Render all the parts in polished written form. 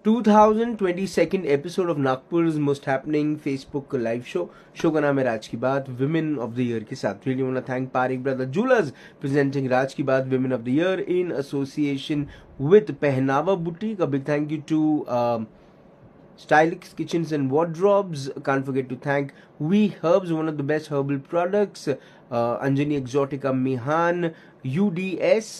2022nd episode of नागपुर's most happening Facebook live show का नाम है राज की बात विमेन ऑफ द ईयर के साथ। Really want to thank Parik brother jewellers presenting Raj की बात women of the year in association with Pehnava boutique. A big thank you to Stylix Kitchens and Wardrobes. Can't forget to thank We Herbs, one of the best herbal products. Anjani Exotica Mihan, UDS,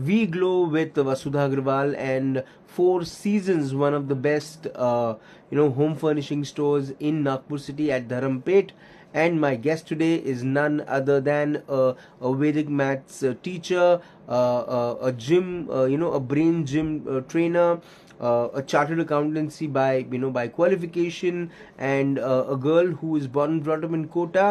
We Glow with Vasudha Agrawal, and Four Seasons, one of the best home furnishing stores in Nagpur city at Dharampet. And my guest today is none other than a Vedic maths teacher, a gym, a brain gym trainer. A chartered accountancy by qualification, and a girl who is born and brought up in Kota,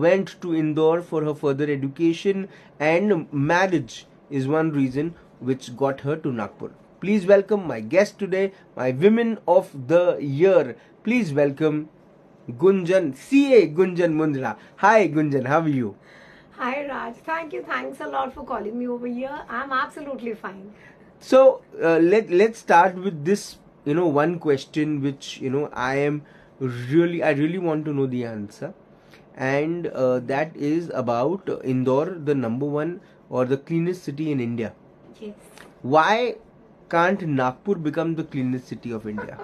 went to Indore for her further education, and marriage is one reason which got her to Nagpur. Please welcome my guest today, my Women of the Year. Please welcome Gunjan, CA Gunjan Mundra. Hi Gunjan, how are you? Hi Raj, thank you. Thanks a lot for calling me over here. I'm absolutely fine. So let's start with this one question which I really want to know the answer, and that is about Indore, the number one or the cleanest city in India. Yes. Why can't Nagpur become the cleanest city of India?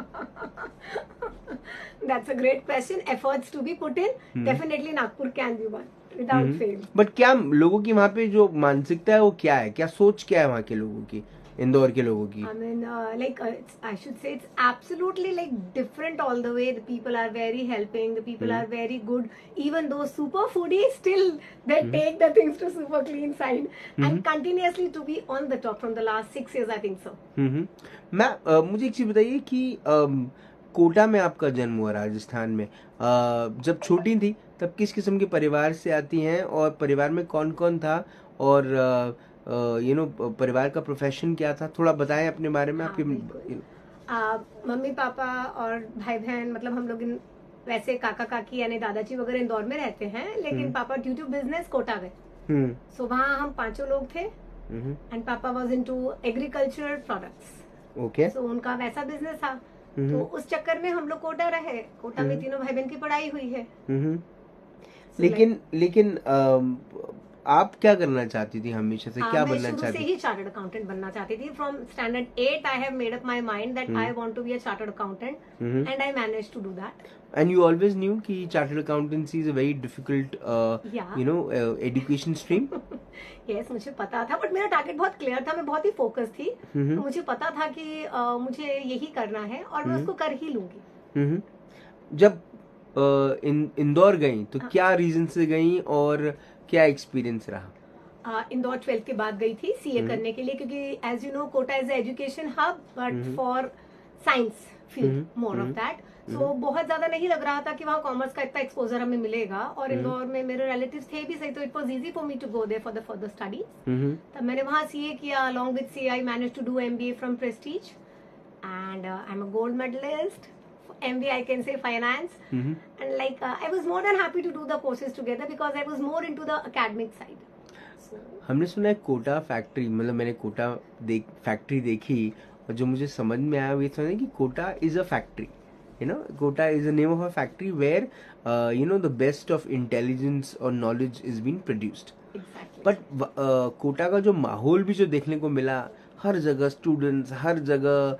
That's a great question. Efforts to be put in. Definitely Nagpur can be one without fail. But क्या लोगों की वहाँ पे जो मानसिकता है वो क्या है, क्या सोच क्या है वहाँ के लोगों की, इंदौर के लोगों की? I mean, I should say it's absolutely different all the way. The people are very helping. The people are very good. Even though super foodies, still they take the things to super clean side and continuously to be on the top from the last 6 years, I think so. मैं मुझे एक चीज बताइए कि कोटा में आपका जन्म हुआ, राजस्थान में। जब छोटी थी तब किस किस्म के परिवार से आती हैं, और परिवार में कौन कौन था, और परिवार का प्रोफेशन क्या था? थोड़ा बताएं अपने बारे में। आपके मम्मी पापा और भाई बहन, मतलब हम लोग वैसे काका काकी यानी दादाजी वगैरह इंदौर में रहते हैं, लेकिन पापा ड्यू टू बिजनेस कोटा गए। सो वहाँ हम 5 लोग थे, एंड पापा was into agriculture products. Okay. So उनका वैसा बिजनेस था, तो उस चक्कर में हम लोग कोटा रहे। कोटा में तीनों भाई बहन की पढ़ाई हुई है। लेकिन आप क्या करना चाहती थी हमेशा से? क्या बनना चाहती थी? मैं शुरू से ही चार्टर्ड अकाउंटेंट बनना चाहती थी। From standard 8 I have made up my mind that I want to be a chartered accountant, and I managed to do that. And you always knew कि chartered accountancy is a very difficult, education stream. Yes, मुझे पता था, but मेरा target बहुत clear था। मैं बहुत ही focus थी। तो मुझे पता था कि मुझे यही करना है, और मैं उसको कर ही लूंगी। जब इंदौर गई तो क्या रीजन से गई, और क्या एक्सपीरियंस रहा? इंदौर 12th के बाद गई थी सीए करने के लिए, क्योंकि as you know Kota is education hub, but for science field more of that. So बहुत ज्यादा नहीं लग रहा था कि वहाँ कॉमर्स का इतना एक्सपोजर हमें मिलेगा, और इंदौर में मेरे रिलेटिव्स थे भी सही, तो it was easy for me to go there for the further studies. तब मैंने वहाँ सीए किया। Along with CA I manage to do MBA from Prestige, and I am a gold medalist MBA, I can say finance, and I was more than happy to do the courses together because I was more into the academic side. So, हमने सुना है Kota factory, मतलब मैंने Kota factory देखी, और जो मुझे समझ में आया वो समझ कि Kota is a factory, Kota is a name of a factory where the best of intelligence और knowledge is being produced. But Kota का जो माहौल भी जो देखने को मिला, हर जगह स्टूडेंट्स, हर जगह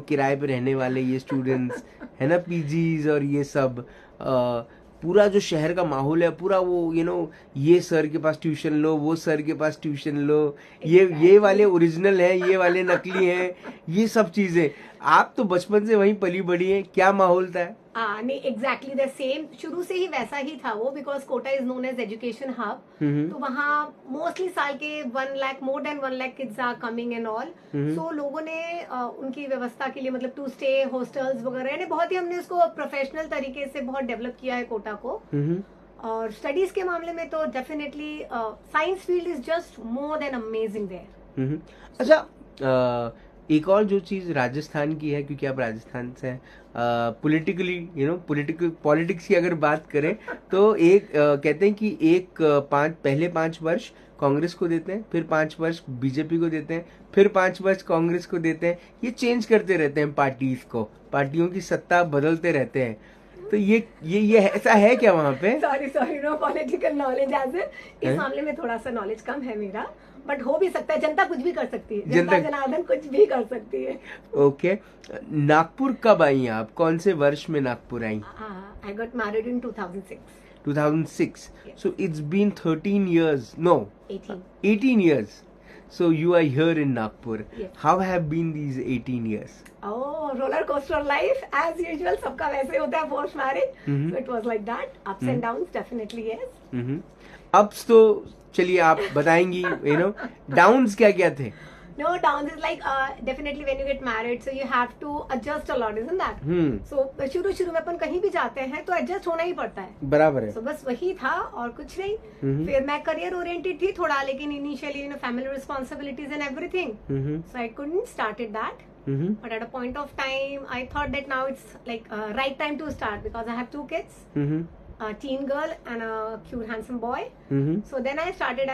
किराए पे रहने वाले ये स्टूडेंट्स है ना, पीजीज और ये सब, पूरा जो शहर का माहौल है पूरा वो ये सर के पास ट्यूशन लो, वो सर के पास ट्यूशन लो, ये वाले ओरिजिनल हैं, ये वाले नकली हैं, ये सब चीजें। आप तो बचपन से वहीं पली बड़ी हैं, क्या माहौल था? नहीं, एग्जैक्टली द सेम। शुरू से ही वैसा ही था वो, because Kota is known as education hub. तो वहाँ मोस्टली साल के 1 lakh, more than 1 lakh kids are coming and all. So लोगों ने उनकी व्यवस्था के लिए, मतलब टू स्टे हॉस्टल्स वगैरह, यानी बहुत ही हमने उसको प्रोफेशनल तरीके से बहुत डेवलप किया है कोटा को। और स्टडीज के मामले में तो definitely science field is just more than amazing there. अच्छा, एक और जो चीज राजस्थान की है, क्योंकि आप राजस्थान से हैं, पॉलिटिक्स की अगर बात करें तो एक कहते हैं कि पहले 5 वर्ष कांग्रेस को देते हैं, फिर 5 वर्ष बीजेपी को देते हैं, फिर 5 वर्ष कांग्रेस को देते हैं। ये चेंज करते रहते हैं पार्टीज को, पार्टियों की सत्ता बदलते रहते हैं। तो ये ऐसा है क्या वहाँ पे? Sorry no political knowledge as इस मामले में थोड़ा सा नॉलेज कम है मेरा, बट हो भी सकता है। जनता कुछ भी कर सकती है, जनता जनार्दन कुछ भी कर सकती है। ओके, नागपुर कब आई आप? कौन से वर्ष में नागपुर आई? I got married in 2006. 2006. Yes. So it's been 13 years. No, 18. 18 years. So you are here in Nagpur. Yes. How have been these 18 years? Oh, roller coaster life as usual. सबका वैसे होता है post marriage. Mhm. So it was like that. Ups and downs, definitely yes. Ups तो चलिए आप बताएंगी, downs क्या क्या थे? No, downs is like definitely when you get married, so you have to adjust a lot, isn't that? So शुरू में अपन कहीं भी जाते हैं तो adjust होना ही पड़ता है। बराबर है। So बस वही था और कुछ नहीं। फिर मैं career oriented थी थोड़ा, लेकिन initially family responsibilities and everything, so I couldn't started that. But at a point of time, I thought that now it's like right time to start because I have 2 kids. A teen girl and a cute handsome boy. So then I started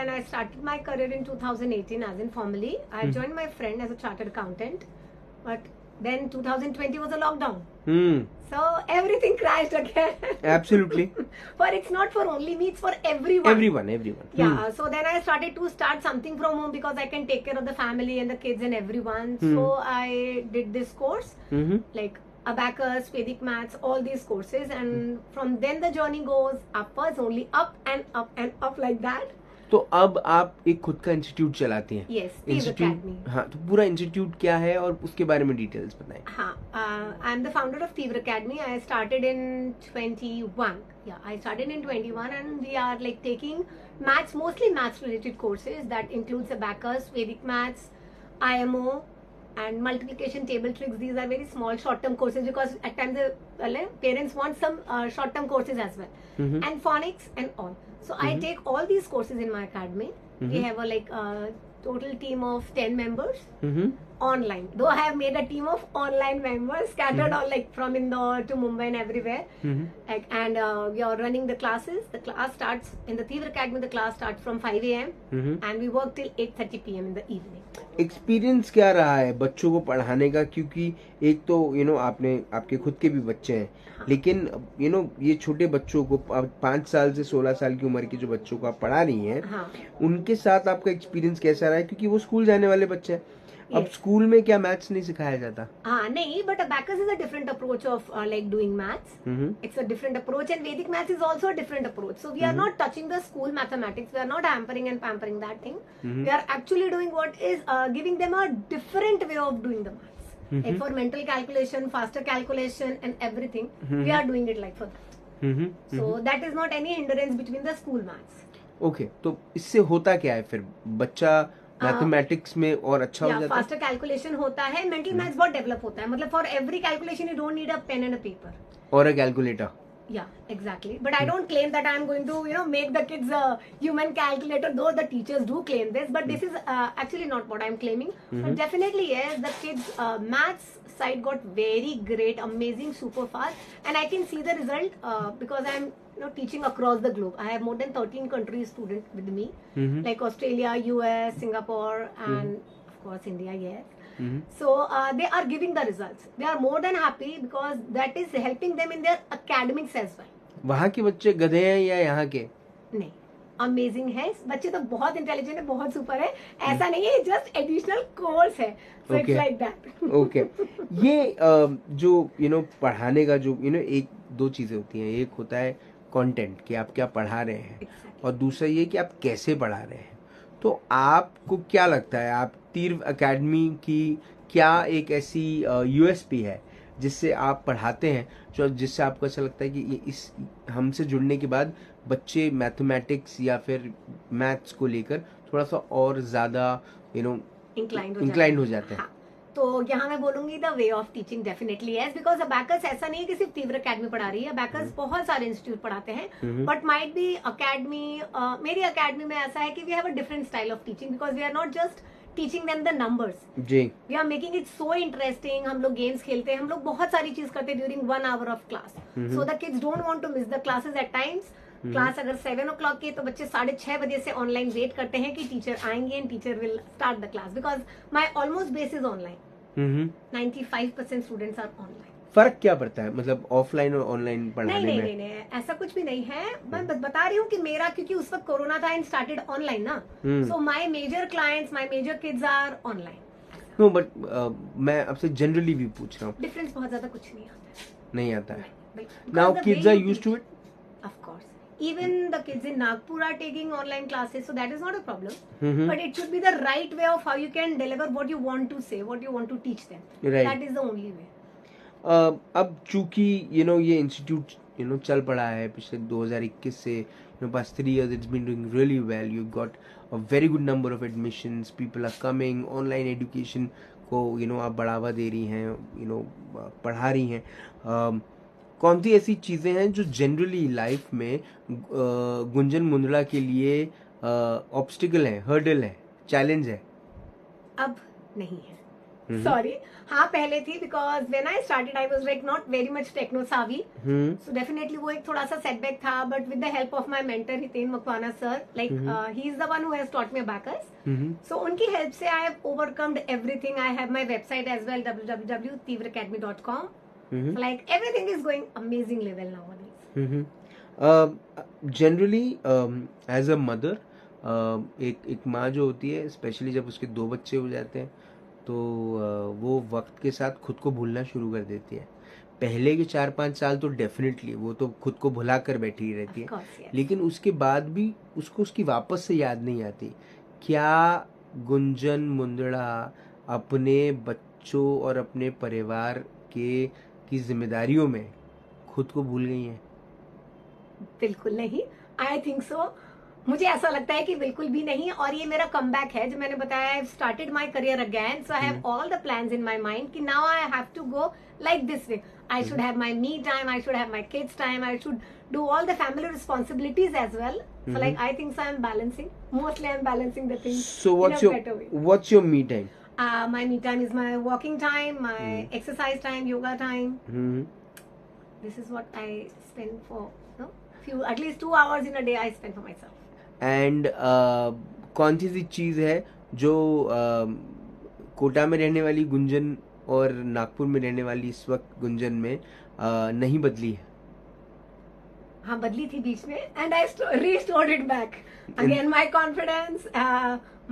my career in 2018 as in formally. I joined my friend as a chartered accountant, but then 2020 was a lockdown. So everything crashed again. Absolutely. But it's not for only me, it's for everyone. Everyone. Yeah, so then I started to start something from home because I can take care of the family and the kids and everyone. So I did this course, like abacus, Vedic maths, all these courses, and from then the journey goes upwards, only up and up and up like that. तो अब आप एक खुद का institute चलाती हैं? Yes, Tiv Academy. हाँ, तो पूरा इंस्टीट्यूट क्या है और उसके बारे में डिटेल्स बताएं। हाँ, I am the founder of Tiv Academy. I started in 21. Yeah, I started in 21, and we are like taking maths, mostly maths related courses that includes abacus, Vedic maths, IMO, and multiplication table tricks. These are very small short term courses because at times the parents want some short term courses as well, and phonics and all. So I take all these courses in my academy. We have a total team of 10 members online. Though I have made a team of online members scattered all from Indore to Mumbai and everywhere. And we are running the classes. The class starts in the Tiv Academy. The class starts from 5 a.m. And we work till 8:30 p.m. in the evening. Experience क्या रहा है बच्चों को पढ़ाने का? क्योंकि एक तो आपके खुद के भी बच्चे हैं, लेकिन ये छोटे बच्चों को 5 साल से 16 साल की उम्र के जो बच्चों को आप पढ़ा रही हैं, उनके साथ आपका एक्सपीरियंस कैसा रहा है? क्योंकि वो स्कूल जाने वाले बच्चे हैं। अब स्कूल में क्या मैथ्स नहीं सिखाया जाता? नहीं, but abacus is a different approach of doing maths. It's a different approach, and Vedic maths is also a different approach. So we are not touching the school mathematics. We are not hampering and pampering that thing. We are actually doing what is giving them a different way of doing the maths. Like for mental calculation, faster calculation, and everything, we are doing it like for that. So that is not any hindrance between the school maths. Okay, तो इससे होता क्या है फिर? बच्चा mathematics में और अच्छा हो जाता है? फास्टर कैलकुलेशन होता है, मेंटल मैथ्स बहुत डेवलप होता है। मतलब for every calculation you don't need a pen and a paper और a calculator. Yeah, exactly. But I don't claim that I'm going to, make the kids a human calculator, though the teachers do claim this. But this is actually not what I'm claiming. But definitely, yes, the kids' maths side got very great, amazing, super fast. And I can see the result because I'm teaching across the globe. I have more than 13 countries students with me, like Australia, US, Singapore, and of course India, yes. So they are giving the results. They are more than happy because that is helping them in their academics as well. वहाँ के बच्चे गधे हैं या यहाँ के? नहीं, amazing है। बच्चे तो बहुत इंटेलिजेंट है, बहुत सुपर है। ऐसा नहीं है, जस्ट एडिशनल कोर्स है। So it's like that. Okay. ये जो पढ़ाने का जो एक दो चीजें होती हैं। एक होता है कंटेंट कि आप क्या पढ़ा रहे हैं, और दूसरा ये कि आप कैसे पढ़ा रहे हैं। तो आपको क्या लगता है, आप तीव एकेडमी की क्या एक ऐसी यूएसपी है जिससे आप पढ़ाते हैं, जो जिससे आपको ऐसा लगता है कि इस हमसे जुड़ने के बाद बच्चे मैथमेटिक्स या फिर मैथ्स को लेकर थोड़ा सा और ज्यादा इंक्लाइंड हो जाते हैं? हाँ, तो यहाँ मैं बोलूंगी the way of teaching definitely yes, because abacus ऐसा नहीं है कि सिर्फ तीव्र अकेडमी पढ़ा रही है। अबैकस बहुत सारे इंस्टीट्यूट पढ़ाते हैं, बट माइट बी अकेडमी, मेरी अकेडमी में ऐसा है कि we have a different style of teaching because we are not just teaching them the numbers, we are making it so interesting. हम लोग गेम्स खेलते हैं, हम लोग बहुत सारी चीज करते हैं during 1 hour of class, so the kids don't want to miss the classes at times. Class अगर 7 o'clock की है तो बच्चे 6:30 बजे से ऑनलाइन वेट करते हैं कि टीचर आएंगे and teacher will start the class, because my almost base is online. 95% students are online. फर्क क्या पड़ता है मतलब ऑफलाइन और ऑनलाइन पढ़ाने नहीं, में? नहीं नहीं नहीं, ऐसा कुछ भी नहीं है. मैं बता रही हूँ कि मेरा, क्योंकि उस वक्त कोरोना था एंड स्टार्टेड ऑनलाइन ना, so my major clients, my major kids are online. No but मैं आपसे जनरली भी पूछ रहा हूँ. डिफरेंस बहुत ज्यादा कुछ नहीं आता है. नहीं आता है. Because now the kids way are you used to teach- it. Of course. Even the kids in Nagpur are taking online classes, so that is not a problem. Mhm. But it should be the right way of how you can deliver what you want to say, what you want to teach them. Right. That is the only way. अब चूंकि ये institute चल पड़ा है पिछले 2021 से, past 3 years it's been doing really well. You've got a very good number of admissions, people are coming, online education को आप बढ़ावा दे रही हैं, पढ़ा रही हैं. कौन सी ऐसी चीज़ें हैं जो जनरली लाइफ में गुंजन मुंदड़ा के लिए ऑब्स्टिकल है, हर्डल है, चैलेंज है? अब नहीं है. सॉरी. हाँ पहले थी, because when I started I was like not very much techno savvy, so definitely वो एक थोड़ा सा सेटबैक था. But with the help of my mentor Hiten Makwana sir, like he is the one who has taught me abacus. So उनकी help से I have overcomed everything. I have my website as well, www.tivracademy.com. Like everything is going amazingly well nowadays. Generally as a mother, एक माँ जो होती है, specially जब उसके 2 बच्चे हो जाते हैं, तो वो वक्त के साथ खुद को भूलना शुरू कर देती है. पहले के 4-5 साल तो डेफिनेटली वो तो खुद को भुला कर बैठी रहती है. Of course, yes. लेकिन उसके बाद भी उसको उसकी वापस से याद नहीं आती. क्या गुंजन मुंदड़ा अपने बच्चों और अपने परिवार की जिम्मेदारियों में खुद को भूल गई हैं? बिल्कुल नहीं. I think so. मुझे ऐसा लगता है कि बिल्कुल भी नहीं. और ये मेरा कमबैक है, जो मैंने बताया. I have started my career again, so I have all the plans in my mind कि now I have to go like this way. I should have my me time, I should have my kids time, I should do all the family responsibilities as well. So like I think so I'm balancing. Mostly I'm balancing the things So in a better way. what's your me time? My me time is my walking time, my exercise time, yoga time. This is what I spend for, at least 2 hours in a day I spend for myself. And कौन सी चीज़ है जो कोटा में रहने वाली गुंजन और नागपुर में रहने वाली इस वक्त गुंजन में नहीं बदली है? हाँ बदली थी बीच में, and I restored it back. Again, my confidence,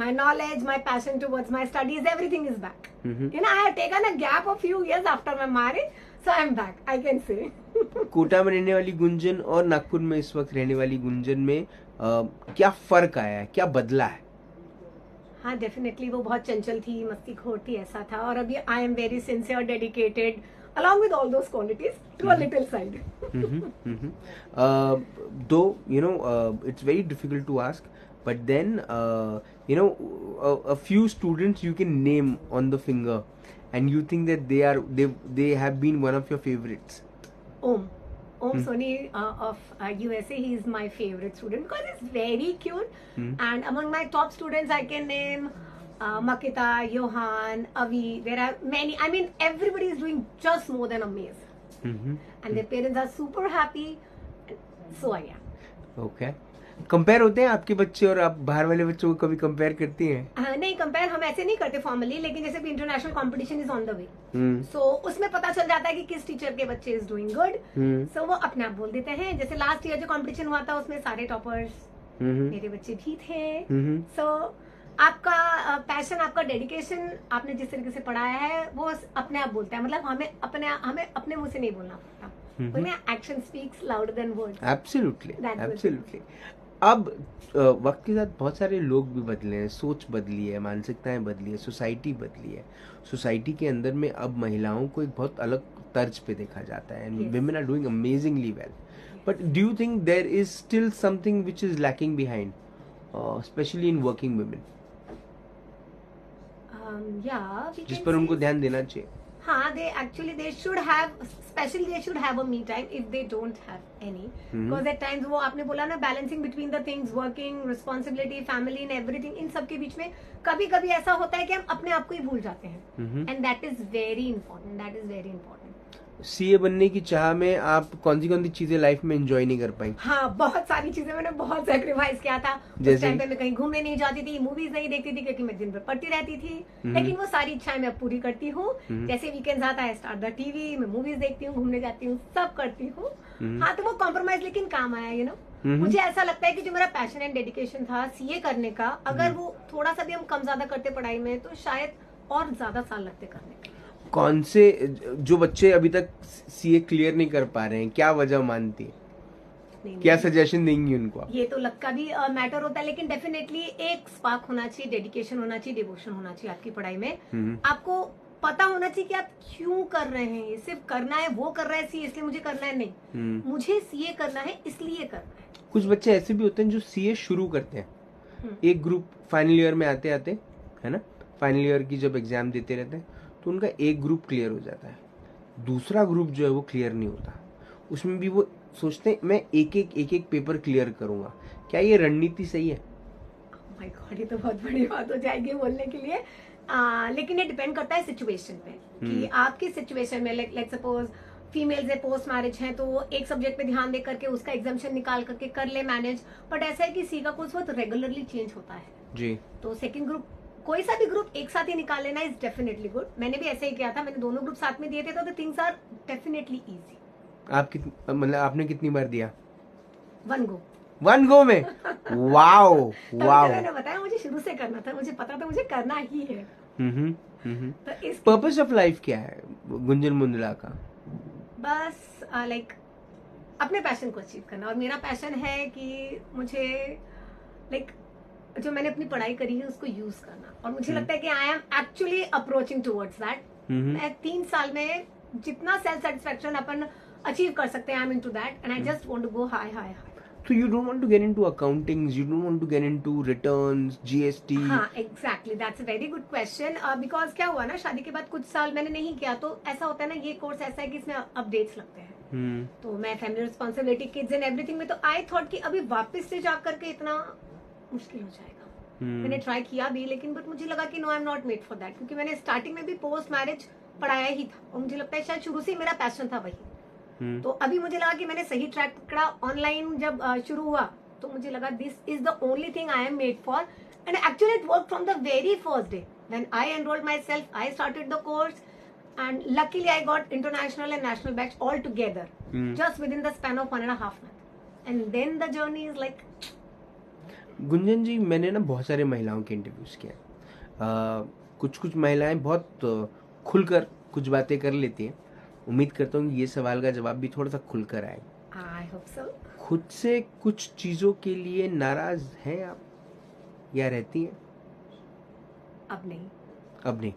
my knowledge, my passion towards my studies, everything is back. I had taken a gap of few years after my marriage, so I'm back, I can say. Kota में रहने वाली गुंजन और नागपुर में इस वक्त रहने वाली गुंजन में क्या फर्क आया है, क्या बदला है? हाँ डेफिनेटली वो बहुत चंचल थी, मस्तीखोर थी, ऐसा था. और अभी I am very sincere, dedicated, along with all those qualities, to a little side. Though it's very difficult to ask, but then a few students you can name on the finger, and you think that they have been one of your favorites. Om Soni of USA, he is my favorite student because he's very cute. And among my top students, I can name Makita, Johan, Avi. There are many. I mean, everybody is doing just more than amazing. And their parents are super happy. So I am. Okay. Compare होते हैं आपके बच्चे और आप बाहर वाले बच्चों को कभी कंपेयर करती हैं? नहीं, कंपेयर हम ऐसे नहीं करते फॉर्मली, लेकिन जैसे भी international competition is on the way, so उसमें पता चल जाता है कि किस टीचर के बच्चे इज डूइंग गुड, सो वो अपने आप बोल देते हैं. जैसे लास्ट ईयर जो कंपटीशन हुआ था उसमें सारे टॉपर्स मेरे बच्चे भी थे. सो आपका पैशन, आपका डेडिकेशन, आपने जिस तरीके से पढ़ाया है वो अपने आप बोलता है. मतलब हमें अपने मुंह से नहीं बोलना पड़ता. Action speaks louder than words. Absolutely. अब वक्त के साथ बहुत सारे लोग भी बदले हैं, सोच बदली है, मानसिकताएं बदली है, सोसाइटी बदली है. सोसाइटी के अंदर में अब महिलाओं को एक बहुत अलग तर्ज पे देखा जाता है, and women are doing amazingly well. But do you think there is still something which is lacking behind, especially in working women? जिस पर उनको ध्यान देना चाहिए. हाँ, they should have, especially they should have a me time if they don't have any. Because at times वो आपने बोला ना, balancing between the things, working, responsibility, family and everything, इन सब के बीच में कभी कभी ऐसा होता है कि हम अपने आप को ही भूल जाते हैं. And that is very important. CA बनने की चाह में आप कौन सी चीजें लाइफ में एंजॉय नहीं कर पाई? हाँ, बहुत सारी चीजें मैंने बहुत सेक्रीफाइस किया था। उस टाइम पे मैं कहीं घूमने नहीं जाती थी, मूवीज नहीं देखती थी क्योंकि मैं दिन भर पढ़ती रहती थी, लेकिन वो सारी इच्छाएं मैं पूरी करती हूँ। जैसे वीकेंड आता है, स्टार्ट द टीवी, मैं मूवीज देखती हूँ, घूमने जाती हूँ, सब करती हूँ। हाँ, तो वो कॉम्प्रोमाइज लेकिन काम आया, यू नो। मुझे ऐसा लगता है कि जो मेरा पैशन एंड डेडिकेशन था सीए करने का, अगर वो थोड़ा सा भी हम कम ज्यादा करते पढ़ाई में तो शायद और ज्यादा साल लगते करने के। कौन से जो बच्चे अभी तक सीए क्लियर नहीं कर पा रहे हैं, क्या वजह मानती है? क्या सजेशन देंगी उनको? ये तो लक का भी मैटर होता है, लेकिन डेफिनेटली एक स्पार्क होना चाहिए, डेडिकेशन होना चाहिए, डिवोशन होना चाहिए आपकी पढ़ाई में। आपको पता होना चाहिए कि आप क्यों कर रहे हैं। ये सिर्फ करना है, वो कर रहा है सीए इसलिए मुझे करना है, नहीं, मुझे सीए करना है इसलिए करना है। कुछ बच्चे ऐसे भी होते हैं जो सीए शुरू करते हैं, एक ग्रुप फाइनल ईयर में आते आते, है ना, फाइनल ईयर की जब एग्जाम देते रहते हैं तो उनका एक ग्रुप क्लियर हो जाता है, दूसरा ग्रुप जो है वो क्लियर नहीं होता। उसमें भी वो सोचते हैं मैं एक एक पेपर क्लियर करूंगा। क्या ये रणनीति सही है? माय गॉड, ये तो बहुत बड़ी बात हो जाएगी बोलने के लिए। लेकिन ये डिपेंड करता है सिचुएशन पे कि आपकी सिचुएशन में, लेट्स सपोज फीमेल्स है, पोस्ट मैरिज है, तो वो एक सब्जेक्ट पे ध्यान दे करके उसका एग्जाम्शन निकाल करके कर ले मैनेज। बट ऐसा है कि सी का कोर्स बहुत रेगुलरली चेंज होता है जी, तो सेकंड ग्रुप, कोई सा भी ग्रुप एक साथ ही निकाल लेना इज डेफिनेटली गुड। मैंने भी ऐसे ही किया था, मैंने दोनों ग्रुप साथ में दिए थे, तो थिंग्स आर डेफिनेटली इजी। आप मतलब आपने कितनी बार दिया? वन गो में? Wow wow. मैंने बताया मुझे शुरू से करना था, मुझे पता था मुझे करना ही है। तो इस पर्पस ऑफ लाइफ क्या है गुंजन मुंदला का? बस लाइक अपने पैशन को अचीव करना। और मेरा पैशन है कि मुझे लाइक जो मैंने अपनी पढ़ाई करी है उसको यूज करना, और मुझे लगता है कि I am actually approaching towards that. मैं 3 साल में जितना सेल्फ सेटिस्फेक्शन अपन अचीव कर सकते हैं, I am into that and I just want to go high high high. So you don't want to get into accounting, you don't want to get into returns, GST? हाँ, exactly, that's a very good question. Because क्या हुआ ना, शादी के बाद कुछ साल मैंने नहीं किया, तो ऐसा होता है ना, ये कोर्स ऐसा है कि इसमें अपडेट्स लगते हैं। तो मैं family responsibility, kids and everything में, तो आई थॉट कि अभी वापस से जा करके इतना मुश्किल हो जाएगा। मैंने ट्राई किया भी, लेकिन बट मुझे लगा कि no, I am not made for that, क्योंकि मैंने स्टार्टिंग में भी पोस्ट मैरिज पढ़ाया ही था, और मुझे लगता है शायद शुरू से मेरा पैशन था वही। तो अभी मुझे लगा कि मैंने सही ट्रैक पकड़ा। ऑनलाइन जब शुरू हुआ तो मुझे लगा this is the only thing I am made for, and actually it work from the very first day when I enrolled myself. I started the course and luckily I got international and national batch all together just within the span of 1.5 month, and then the journey is like. Gunjan ji, मैंने ना बहुत सारे महिलाओं के interviews किए, कुछ महिलाएं बहुत खुलकर कुछ बातें कर लेती हैं। उम्मीद करता हूँ कि ये सवाल का जवाब भी थोड़ा सा खुलकर आए। I hope so. खुद से कुछ चीजों के लिए नाराज हैं आप या रहती हैं? अब नहीं,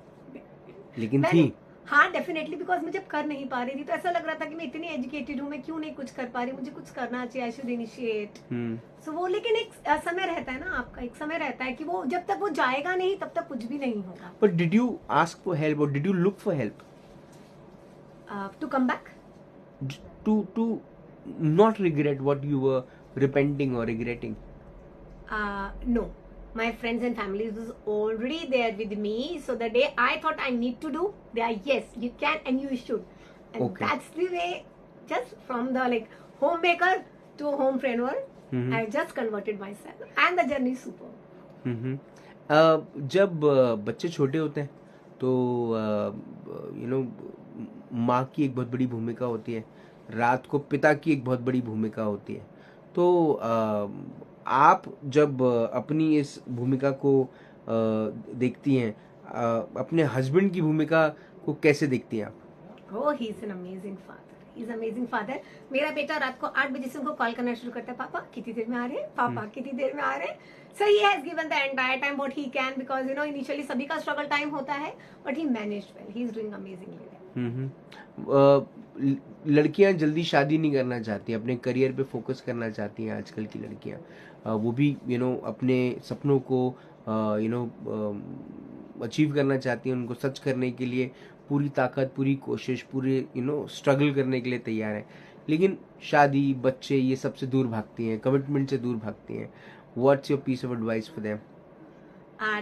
लेकिन थी। हाँ, डेफिनेटली, बिकॉज मैं जब कर नहीं पा रही थी तो ऐसा लग रहा था कि मैं इतनी एजुकेटेड हूँ, मैं क्यों नहीं कुछ कर पा रही, मुझे कुछ करना चाहिए, आई शुड इनिशिएट। सो वो, लेकिन एक समय रहता है ना, आपका एक समय रहता है कि वो जब तक वो जाएगा नहीं तब तक कुछ भी नहीं होगा। But did you ask for help और did you look for help? To come back, to not regret what you were repenting or regretting? No, my friends and families was already there with me, so the day I thought I need to do, they are, yes, you can and you should, and okay. That's the way, just from the like homemaker to homepreneur, I just converted myself, and the journey is super. जब बच्चे छोटे होते हैं तो माँ की एक बहुत बड़ी भूमिका होती है, रात को पिता की एक बहुत बड़ी भूमिका होती है। तो आप जब अपनी इस भूमिका को देखती हैं, अपने हस्बैंड की भूमिका को कैसे देखती हैं आप? Oh, he is an amazing father. He is an amazing father. मेरा बेटा रात को 8 बजे से उनको कॉल करना शुरू करता है, पापा कितनी देर में आ रहे हैं, पापा कितनी देर में आ रहे हैं। So he has given the entire time what he can, because you know initially सभी का struggle time होता है, but he managed well. He is doing amazingly well. लड़कियां जल्दी शादी नहीं करना चाहती, अपने करियर पे फोकस करना चाहती हैं आजकल की लड़कियां, वो भी अपने सपनों को अचीव करना चाहती हैं, उनको सच करने के लिए पूरी ताकत, पूरी कोशिश, पूरे स्ट्रगल करने के लिए तैयार है, लेकिन शादी, बच्चे, ये सबसे दूर भागती हैं, कमिटमेंट से दूर भागती हैं। What's your piece of advice for them?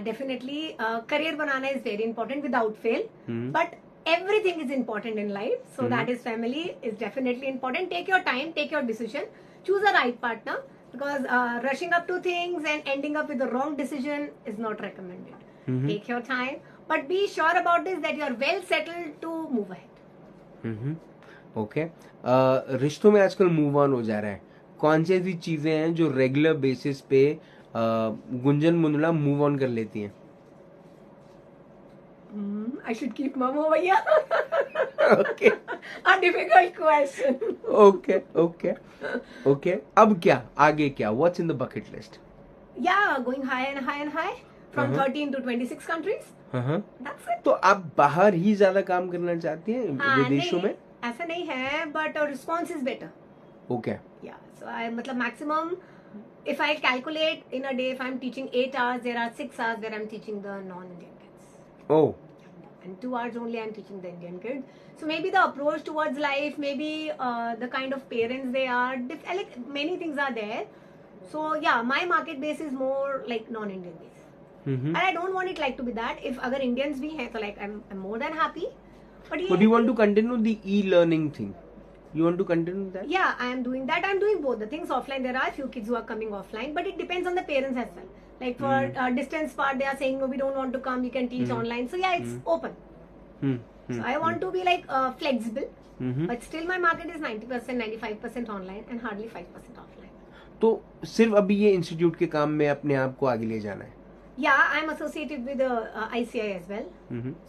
Definitely career बनाना is very important without fail, but everything is important in life, so that is family is definitely important. Take your time, take your decision, choose a right partner, because rushing up to things and ending up with the wrong decision is not recommended. Take your time, but be sure about this, that you are well settled to move ahead. Okay, रिश्तों में आजकल move on हो जा रहा है, कौन सी ऐसी चीजें हैं जो रेगुलर बेसिस पे गुंजन मुंदड़ा मूव ऑन कर लेती हैं? I should keep mum over here. Okay A difficult question. Okay, अब क्या, आगे क्या, what's in the bucket list? Yeah, going high and high and high from 13 to 26 countries. That's it. तो आप बाहर ही ज्यादा काम करना चाहती हैं, विदेशों में? ऐसा नहीं है, but response is better. Okay, Yeah, so I मतलब maximum, if I calculate in a day, if I'm teaching 8 hours, there are 6 hours where I'm teaching the non-Indian kids. Oh. And 2 hours only I'm teaching the Indian kids. So maybe the approach towards life, maybe the kind of parents they are, like many things are there. So yeah, my market base is more like non-Indian base. And I don't want it like to be that. If अगर Indians भी हैं, so like I'm more than happy. But you want to continue the e-learning thing? You want to continue that? Yeah, I am doing that. I'm doing both the things offline. There are a few kids who are coming offline, but it depends on the parents as well. Like for distance part, they are saying no, we don't want to come. You can teach online. So yeah, it's open. So I want to be like flexible, but still my market is 90%, 95% online and hardly 5% offline. तो सिर्फ अभी ये institute के काम में अपने आप को आगे ले जाना है? Yeah, I'm associated with ICI as well.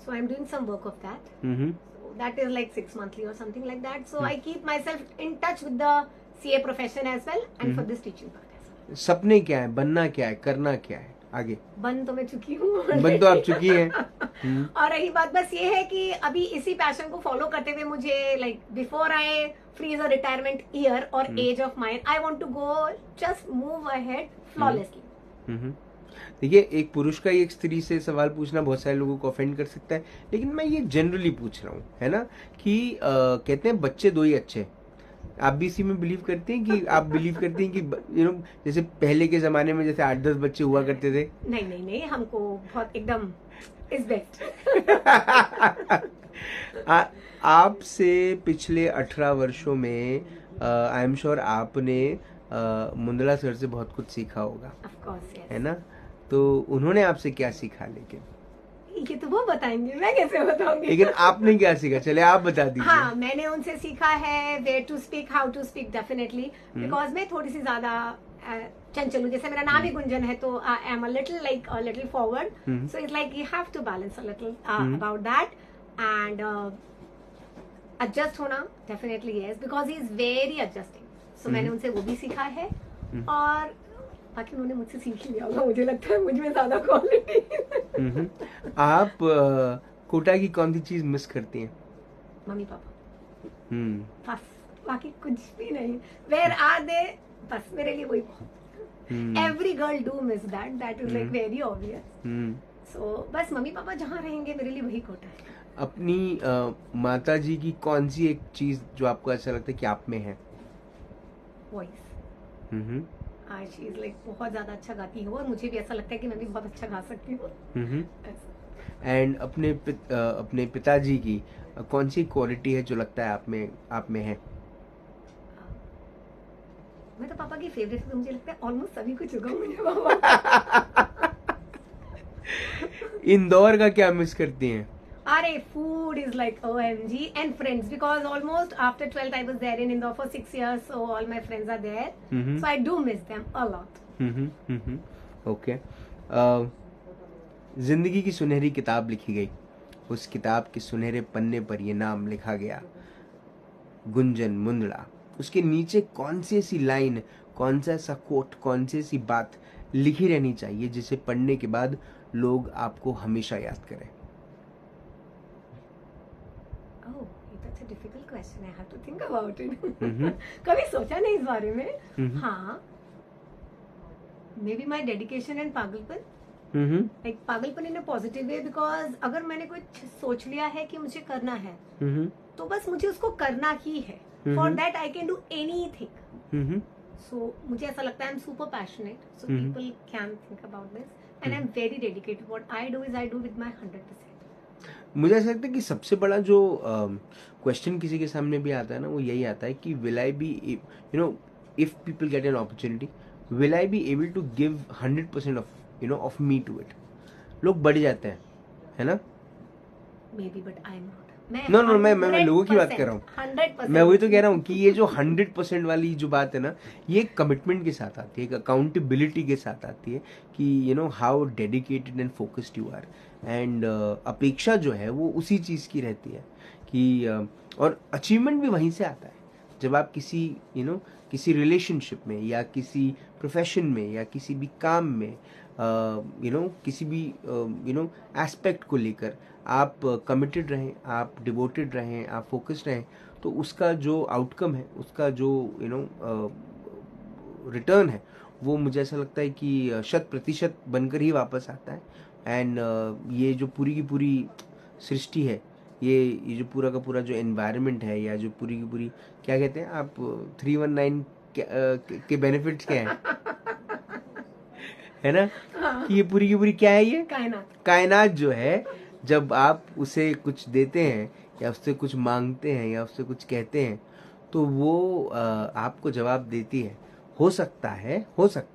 So I'm doing some work of that. So that is like 6 monthly or something like that. So I keep myself in touch with the CA profession as well and for this teaching part as well. सपने क्या है, बनना क्या है, करना क्या है आगे? बन तो मैं चुकी हूँ, बन तो आप चुकी हैं। और रही बात बस ये है कि अभी इसी पैशन को फॉलो करते हुए मुझे like before I freeze a retirement year और age of mind, I want to go just move ahead flawlessly. देखिए, एक पुरुष का एक स्त्री से सवाल पूछना बहुत सारे लोगों को ऑफेंड कर सकता है, लेकिन मैं ये जनरली पूछ रहा हूँ, है ना, कि कहते हैं बच्चे दो ही अच्छे। आप भी इसी में बिलीव करते हैं कि आप बिलीव करते हैं कि यू नो जैसे पहले के जमाने में जैसे 8-10 बच्चे हुआ करते थे? नहीं, हमको बहुत एकदम इज बेस्ट। आपसे पिछले 18 वर्षों में आई एम श्योर आपने मुंदड़ा सर से बहुत कुछ सीखा होगा, ऑफ कोर्स, है ना? तो उन्होंने आपसे क्या सीखा? लेकिन ये तो वो बताएंगे, मैं कैसे बताऊंगी? लेकिन आपने क्या सीखा, चले आप बता दीजिए। हाँ, मैंने उनसे सीखा है where to speak, how to speak, definitely, because मैं थोड़ी सी ज्यादा चंचल हूँ। जैसे मेरा नाम ही गुंजन है, तो I am a little forward, so it's like you have to balance a little about that and adjust होना, definitely yes, because he is very adjusting. So मैंने उनसे वो भी सीखा है और बाकी उन्होंने मुझसे सीख लिया होगा, मुझे लगता है मुझ में ज्यादा क्वालिटी। आप कोटा की कौन सी चीज मिस करती हैं? मम्मी पापा, बस, बाकी कुछ भी नहीं। वेयर आर दे, बस मेरे लिए वही बहुत। Every girl do miss that is like very obvious. So बस मम्मी पापा जहाँ रहेंगे मेरे लिए वही कोटा है। अपनी माता जी की कौन सी एक चीज जो आपको ऐसा लगता है कि आप में है? वॉइस। शी इज लाइक बहुत ज्यादा अच्छा गाती हो और मुझे भी ऐसा लगता है कि मैं भी बहुत अच्छा गा सकती हूँ। एंड अपने पिताजी की कौन सी क्वालिटी है जो लगता है आप में है? मैं तो पापा की फेवरेट, तो मुझे लगता है ऑलमोस्ट सभी कुछ होगा मुझे पापा। इंदौर का क्या मिस करती हैं? Are food is like OMG, and friends, because almost after 12th I was there in Indore for 6 years, so all my friends are there. So I do miss them a lot. Okay. जिंदगी की सुनहरी किताब लिखी गई, उस किताब के सुनहरे पन्ने पर ये नाम लिखा गया, गुंजन मुंदड़ा। उसके नीचे कौन सी ऐसी लाइन, कौन सा ऐसा कोट, कौन सी ऐसी बात लिखी रहनी चाहिए जिसे पढ़ने के बाद लोग आपको हमेशा याद करें? Oh, that's a difficult question. I have to think about it. कभी सोचा नहीं इस बारे में। हाँ, maybe my dedication and पागलपन। Like पागलपन in a positive way, because अगर मैंने कुछ सोच लिया है कि मुझे करना है, तो बस मुझे उसको करना ही है। For that I can do anything. So मुझे ऐसा लगता है I'm super passionate, so people can think about this, and I'm very dedicated. What I do is I do with my 100%. मुझे ऐसा लगता है कि सबसे बड़ा जो क्वेश्चन किसी के सामने भी आता है ना, वो यही आता है कि will I be, you know, if people get an opportunity, will I be able to give 100% of me to it. लोग बढ़ जाते हैं, है ना. Maybe but I am not. No no, मैं लोगों की बात कर रहा हूँ. 100%. मैं वही तो कह रहा हूँ कि ये जो 100% वाली जो बात है ना, ये कमिटमेंट के साथ आती है, एक अकाउंटेबिलिटी के साथ आती है कि you know how dedicated and focused you are. And अपेक्षा जो है वो उसी चीज़ की रहती है कि और अचीवमेंट भी वहीं से आता है. जब आप किसी किसी रिलेशनशिप में या किसी प्रोफेशन में या किसी भी काम में किसी भी एस्पेक्ट को लेकर आप कमिटेड रहें, आप डिवोटेड रहें, आप फोकस्ड रहें, तो उसका जो आउटकम है, उसका जो रिटर्न है, वो मुझे ऐसा लगता है कि 100% बनकर ही वापस आता है. एंड ये जो पूरी की पूरी सृष्टि है, ये जो पूरा का पूरा जो एनवायरनमेंट है, या जो पूरी की पूरी, क्या कहते हैं आप, 319 के बेनिफिट्स क्या हैं, है ना. कि ये पूरी की पूरी क्या है, ये कायनात जो है, जब आप उसे कुछ देते हैं या उससे कुछ मांगते हैं या उससे कुछ कहते हैं, तो वो आपको जवाब देती है. हो सकता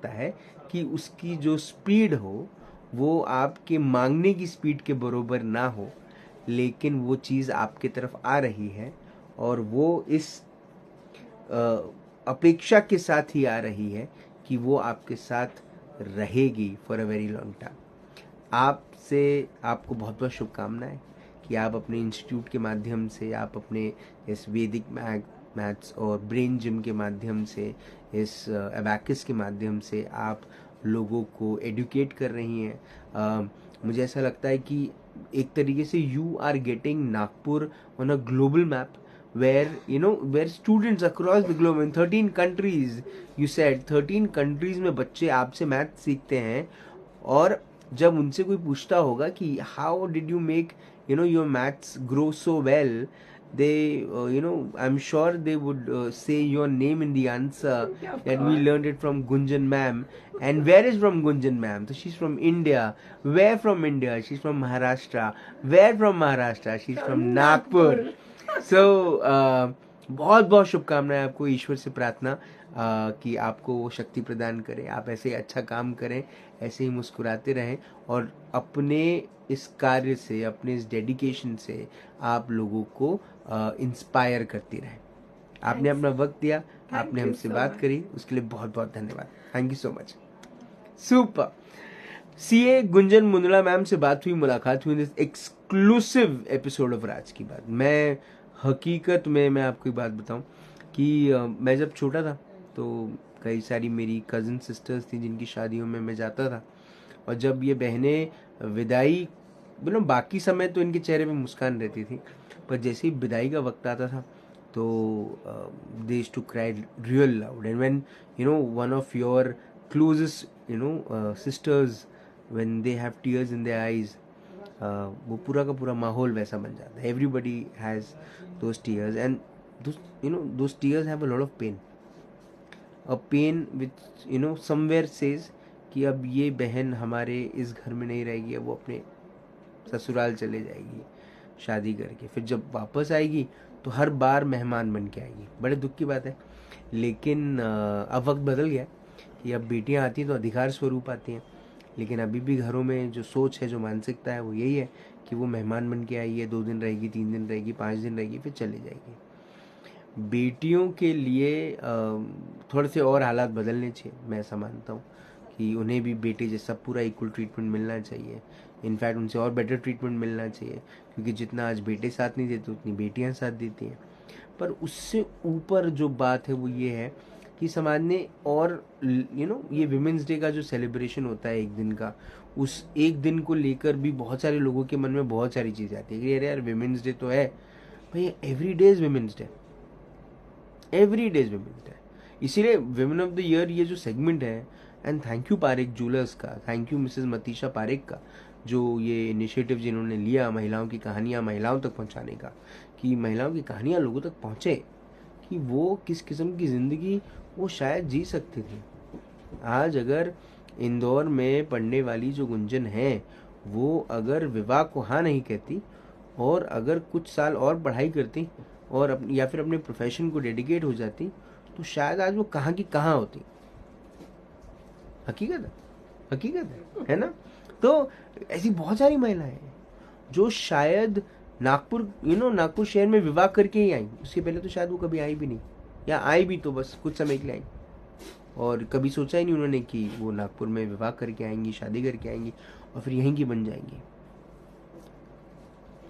है कि उसकी जो स्पीड हो वो आपके मांगने की स्पीड के बरोबर ना हो, लेकिन वो चीज़ आपके तरफ आ रही है और वो इस अपेक्षा के साथ ही आ रही है कि वो आपके साथ रहेगी for a very long time. आपको बहुत बहुत शुभकामनाएं कि आप अपने इंस्टीट्यूट के माध्यम से, आप अपने इस वैदिक मैथ्स और ब्रेन जिम के माध्यम से, इस अबैकस के माध्यम से आप लोगों को एडुकेट कर रही हैं. मुझे ऐसा लगता है कि एक तरीके से you are getting Nagpur on a global map, where students across the globe in 13 countries, you said 13 countries में बच्चे आपसे मैथ सीखते हैं. और जब उनसे कोई पूछता होगा कि how did you make your maths grow so well, they I'm sure they would say your name in the answer, that we learned it from Gunjan ma'am. And where is from Gunjan ma'am? So she's from India. Where from India? She's from Maharashtra. Where from Maharashtra? She's from Nagpur. So बहुत बहुत शुभकामनाएं आपको. ईश्वर से प्रार्थना कि आपको वो शक्ति प्रदान करे, आप ऐसे अच्छा काम करें, ऐसे ही मुस्कुराते रहें और अपने इस कार्य से, अपने इस डेडिकेशन से आप लोगों को इंस्पायर करती रहें. आपने अपना वक्त दिया, आपने हमसे बात करी, उसके लिए बहुत बहुत धन्यवाद. Thank you so much. Super. CA Gunjan Mundada ma'am से बात हुई, मुलाकात हुई, दिस एक्सक्लूसिव एपिसोड ऑफ राज की बात. मैं हकीकत में मैं आपको एक बात बताऊं कि मैं जब छोटा था तो कई सारी मेरी कज़न सिस्टर्स थी जिनकी शादियों में मैं जाता था, और जब ये बहनें विदाई, बाकी समय तो इनके चेहरे पे मुस्कान रहती थी, पर जैसे ही विदाई का वक्त आता था तो they used to cry real loud. And when one of your closest sisters, when they have tears in their eyes, वो पूरा का पूरा माहौल वैसा बन जाता है. Everybody has those tears, and those tears have a lot of pain, a pain which somewhere says कि अब ये बहन हमारे इस घर में नहीं रहेगी, अब वो अपने ससुराल चले जाएगी शादी करके. फिर जब वापस आएगी तो हर बार मेहमान बन के आएगी. बड़े दुख की बात है, लेकिन अब वक्त बदल गया कि अब बेटियां आती हैं तो अधिकार स्वरूप आती हैं, लेकिन अभी भी घरों में जो सोच है, जो मानसिकता है, वो यही है कि वो मेहमान बन के आई है, 2 दिन रहेगी, 3 दिन रहेगी, 5 दिन रहेगी, फिर चले जाएगी. बेटियों के लिए थोड़े से और हालात बदलने चाहिए. मैं ऐसा मानता हूँ कि उन्हें भी बेटे जैसा पूरा इक्वल ट्रीटमेंट मिलना चाहिए. इनफैक्ट उनसे और बेटर ट्रीटमेंट मिलना चाहिए, क्योंकि जितना आज बेटे साथ नहीं देते उतनी बेटियाँ साथ देती हैं. पर उससे ऊपर जो बात है वो ये है कि समाज ने, और ये विमेंस डे का जो सेलिब्रेशन होता है एक दिन का, उस एक दिन को लेकर भी बहुत सारे लोगों के मन में बहुत सारी चीज़ें आती है कि अरे यार विमेंस डे तो है भाई, every day is women's day, every day is women's day. इसीलिए विमेन ऑफ द ईयर ये जो सेगमेंट है, and thank you Parekh jewellers का, thank you Mrs Matisha Parekh का, जो ये इनिशिएटिव जिन्होंने लिया महिलाओं की कहानियाँ महिलाओं तक पहुँचाने का, कि महिलाओं की कहानियाँ लोगों तक पहुँचे, कि वो किस किस्म की ज़िंदगी वो शायद जी सकती थी. आज अगर इंदौर में पढ़ने वाली जो गुंजन है, वो अगर विवाह को हाँ नहीं कहती और अगर कुछ साल और पढ़ाई करती और या फिर अपने प्रोफेशन को डेडिकेट हो जाती तो शायद आज वो कहाँ की कहाँ होती। हकीकत है ना। तो ऐसी बहुत सारी महिलाएं हैं जो शायद नागपुर शहर में विवाह करके ही आई, उसके पहले तो शायद वो कभी आई भी नहीं, या आई भी तो बस कुछ समय के लिए आई, और कभी सोचा ही नहीं उन्होंने कि वो नागपुर में विवाह करके आएंगी, शादी करके आएंगी और फिर यहीं की बन जाएंगी।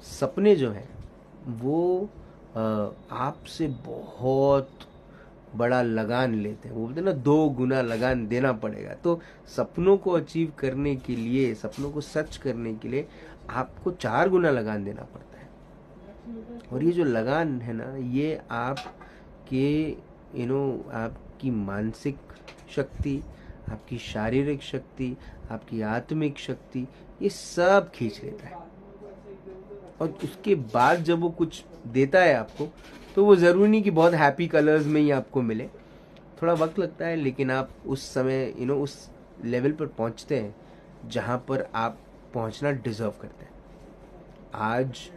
सपने जो है वो आपसे बहुत बड़ा लगान लेते हैं। वो बोलते हैं ना 2 गुना लगान देना पड़ेगा। तो सपनों को अचीव करने के लिए, सपनों को सच करने के लिए आपको 4 गुना लगान देना पड़ता है। और ये जो लगान है ना, ये आपके आपकी मानसिक शक्ति, आपकी शारीरिक शक्ति, आपकी आत्मिक शक्ति, ये सब खींच लेता है। और उसके बाद जब वो कुछ देता है आपको, तो वो ज़रूरी नहीं कि बहुत हैप्पी कलर्स में ही आपको मिले, थोड़ा वक्त लगता है, लेकिन आप उस समय उस लेवल पर पहुंचते हैं जहां पर आप पहुंचना डिजर्व करते हैं। आज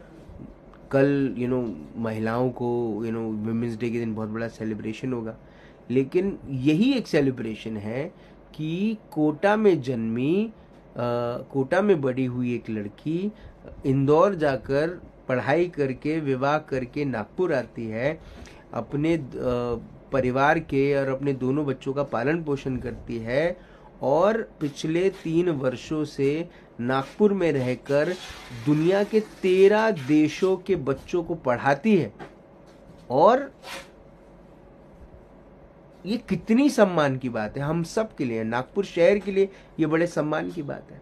कल महिलाओं को वुमेन्स डे के दिन बहुत बड़ा सेलिब्रेशन होगा, लेकिन यही एक सेलिब्रेशन है कि कोटा में जन्मी, कोटा में बड़ी हुई एक लड़की इंदौर जाकर पढ़ाई करके विवाह करके नागपुर आती है, अपने परिवार के और अपने दोनों बच्चों का पालन पोषण करती है, और पिछले 3 वर्षों से नागपुर में रहकर दुनिया के 13 देशों के बच्चों को पढ़ाती है। और ये कितनी सम्मान की बात है हम सब के लिए, नागपुर शहर के लिए ये बड़े सम्मान की बात है।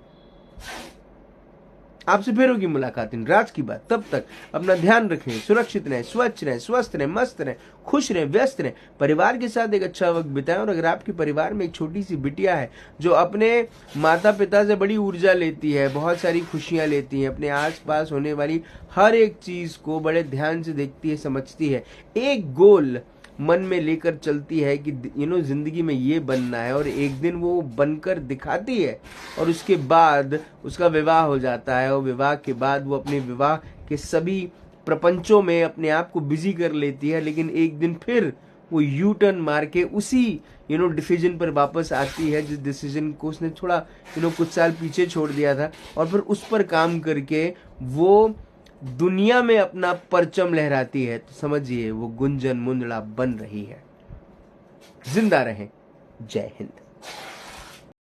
आपसे फिर होगी मुलाकात इन राज की बात। तब तक अपना ध्यान रखें, सुरक्षित रहें, स्वच्छ रहें, स्वस्थ रहें, मस्त रहें, खुश रहें, व्यस्त रहें, परिवार के साथ एक अच्छा वक्त बिताएं। और अगर आपके परिवार में एक छोटी सी बिटिया है जो अपने माता पिता से बड़ी ऊर्जा लेती है, बहुत सारी खुशियां लेती है, अपने आसपास होने वाली हर एक चीज को बड़े ध्यान से देखती है, समझती है, एक गोल मन में लेकर चलती है कि जिंदगी में ये बनना है, और एक दिन वो बनकर दिखाती है, और उसके बाद उसका विवाह हो जाता है, और विवाह के बाद वो अपने विवाह के सभी प्रपंचों में अपने आप को बिजी कर लेती है, लेकिन एक दिन फिर वो यू टर्न मार के उसी डिसीजन पर वापस आती है जिस डिसीजन को उसने थोड़ा कुछ साल पीछे छोड़ दिया था, और फिर उस पर काम करके वो दुनिया में अपना परचम लहराती है। तो समझिए वो गुंजन मुंदड़ा बन रही है। जिंदा रहें। जय हिंद।